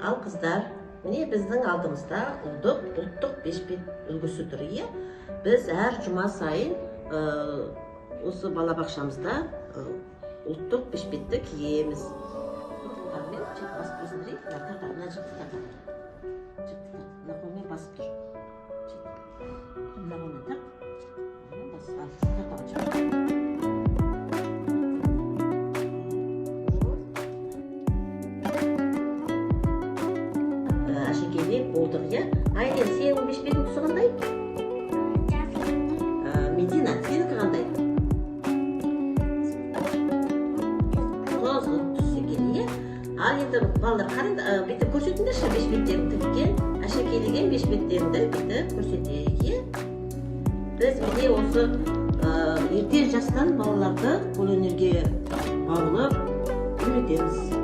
Ал қыздар, міне біздің алдымызда ұлттық бешпет үлгісі тұр, иә. Біз әр жұма сайын осы балабақшамызда ұлттық бешпетті киеміз. Мен басып тұрсың, мына жіпті тартады. Мына қолмен басып тұр. Мына қолмен тарт. Әшекейлеп болдық, иә? Айнен, сенің бешпетің түсі қандай? Медина, сенікі қандай? Қызғылт түсі екен, иә? Ал енді балдар қараңдар, бүйтіп көрсетіңдерші бешпеттерін тіккен, әшекейлеген бешпеттерінді бүйтіп көрсетейік, иә? Біз міне осы ерте жастан балаларды қолөнерге баулып үйретеміз.